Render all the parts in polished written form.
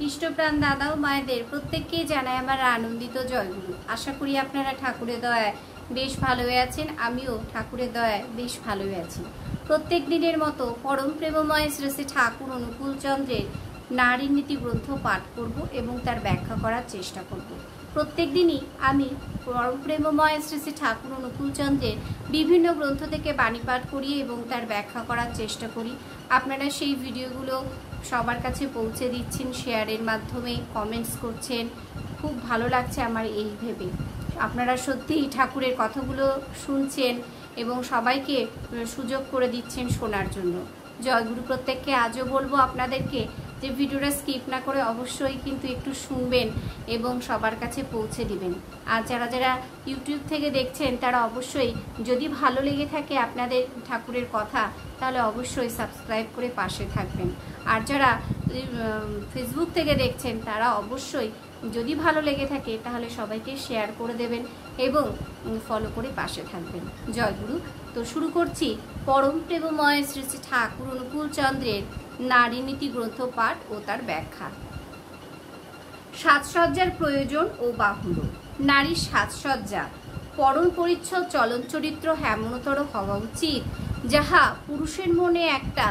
ইষ্টপ্রাণ দাদা ও মায়েদের প্রত্যেককেই জানাই আমার আনন্দিত জয়গুরু। আশা করি আপনারা ঠাকুরের দয়ায় বেশ ভালোই আছেন। আমিও ঠাকুরের দয়ায় বেশ ভালোই আছি। প্রত্যেক দিনের মতো পরম প্রেমময় শ্রী শ্রী ঠাকুর অনুকূল চন্দ্রের নারী নীতি গ্রন্থ পাঠ করব এবং তার ব্যাখ্যা করার চেষ্টা করব। প্রত্যেক দিনই আমি পরম প্রেমময় শ্রী শ্রী ঠাকুর অনুকূল চন্দ্রের বিভিন্ন গ্রন্থ থেকে বাণী পাঠ করি এবং তার ব্যাখ্যা করার চেষ্টা করি। আপনারা সেই ভিডিওগুলো সবার কাছে পৌঁছে দিচ্ছেন, শেয়ারের মাধ্যমে কমেন্টস করছেন। খুব ভালো লাগছে আমার এই ভেবে। আপনারা সত্যিই ঠাকুরের কথাগুলো শুনছেন এবং সবাইকে সুযোগ করে দিচ্ছেন শোনার জন্য। জয়গুরু প্রত্যেককে আজও বলবো আপনাদেরকে যে ভিডিওটা স্কিপ না করে অবশ্যই কিন্তু একটু শুনবেন এবং সবার কাছে পৌঁছে দিবেন। আর যারা যারা ইউটিউব থেকে দেখছেন তারা অবশ্যই, যদি ভালো লেগে থাকে আপনাদের ঠাকুরের কথা, তাহলে অবশ্যই সাবস্ক্রাইব করে পাশে থাকবেন। আর যারা ফেসবুক থেকে দেখছেন তারা অবশ্যই, যদি ভালো লেগে থাকে তাহলে সবাইকে শেয়ার করে দেবেন এবং ফলো করে পাশে থাকবেন। জয়গুরু। তো শুরু করছি পরম প্রেমময় শ্রী শ্রী ঠাকুর অনুকূল চন্দ্রের নারী নীতি গ্রন্থ পাঠ ও তার ব্যাখ্যা। সাজসজ্জার প্রয়োজন ও বাহুল্য। নারীর সাজসজ্জা পরম পরিচ্ছদ চলন চরিত্র এমনতর হওয়া উচিত যাহা পুরুষের মনে একটা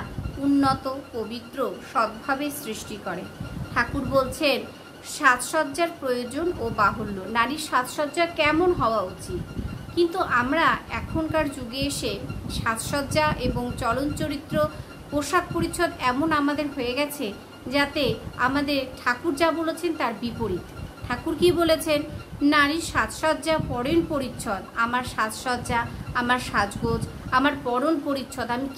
উন্নত পবিত্র সদ্ভাবের সৃষ্টি করে। ঠাকুর বলছেন সাজসজ্জার প্রয়োজন ও বাহুল্য। নারীর সাজসজ্জা কেমন হওয়া উচিত, কিন্তু আমরা এখনকার যুগে এসে সাজসজ্জা এবং চলন চরিত্র পোশাক পরিচ্ছদ এমন আমাদের হয়ে গেছে যাতে আমাদের ঠাকুর যা বলেছেন তার বিপরীত। ঠাকুর কি বলেছেন? নারীর সাজসজ্জা পরণ পরিচ্ছদ। আমার সাজসজ্জা, আমার সাজগোজ, আমার পরণ পরিচ্ছদ, আমি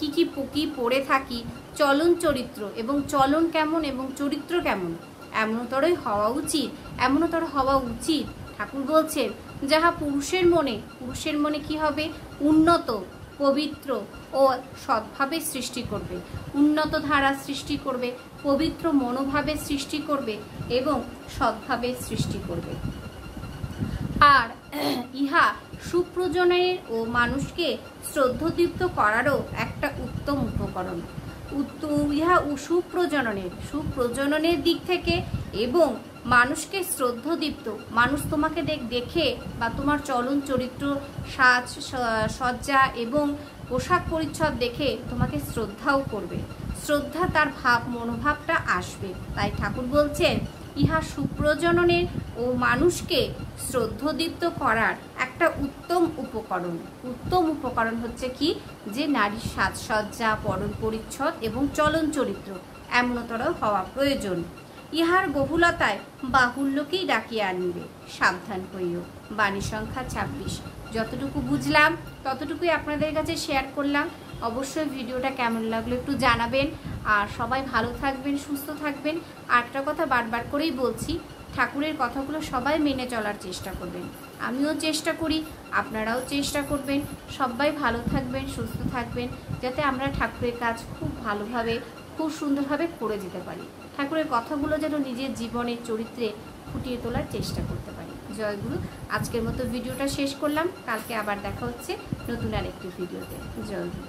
কি পরে থাকি, চলন চরিত্র এবং চলন কেমন এবং চরিত্র কেমন, এমনতরই হওয়া উচিত। এমনতর হওয়া উচিত ঠাকুর বলছেন যাহা পুরুষের মনে কি হবে? উন্নত পবিত্র ও সদ্ভাবের সৃষ্টি করবে, উন্নত ধারা সৃষ্টি করবে, পবিত্র মনোভাবের সৃষ্টি করবে এবং সদ্ভাবের সৃষ্টি করবে। আর ইহা সুপ্রজনের ও মানুষকে শ্রদ্ধদীপ্ত করারও একটা উত্তম উপকরণ। ইহা সুপ্রজননের দিক থেকে এবং মানুষকে শ্রদ্ধদীপ্ত, মানুষ তোমাকে দেখে বা তোমার চলন চরিত্র, সাজ সজ্জা এবং পোশাক পরিচ্ছদ দেখে তোমাকে শ্রদ্ধাও করবে। শ্রদ্ধা তার মনোভাবটা আসবে। তাই ঠাকুর বলছেন ইহা সুপ্রজননের ও মানুষকে শ্রদ্ধদীপ্ত করার একটা উত্তম উপকরণ। উত্তম উপকরণ হচ্ছে কি? যে নারীর সাজসজ্জা, পরণ পরিচ্ছদ এবং চলন চরিত্র এমনতর হওয়া প্রয়োজন। ইহার বহুলতায় বাহুল্যকেই ডাকিয়ে আনবে। সাবধান হইও। বাণী সংখ্যা 26। যতটুকু বুঝলাম ততটুকুই আপনাদের কাছে শেয়ার করলাম। অবশ্যই ভিডিওটা কেমন লাগলো একটু জানাবেন। আর সবাই ভালো থাকবেন, সুস্থ থাকবেন। আরেকটা কথা বারবার করেই বলছি, ঠাকুরের কথাগুলো সবাই মেনে চলার চেষ্টা করবেন। আমিও চেষ্টা করি, আপনারাও চেষ্টা করবেন। সবাই ভালো থাকবেন, সুস্থ থাকবেন, যাতে আমরা ঠাকুরের কাজ খুব ভালোভাবে, খুব সুন্দরভাবে করে যেতে পারি। ঠাকুরের কথাগুলো যেন নিজের জীবনের চরিত্রে ফুটিয়ে তোলার চেষ্টা করতে পারি। জয়গুরু। আজকের মতো ভিডিওটা শেষ করলাম। কালকে আবার দেখা হচ্ছে নতুন আরেকটি ভিডিওতে। জয়গুরু।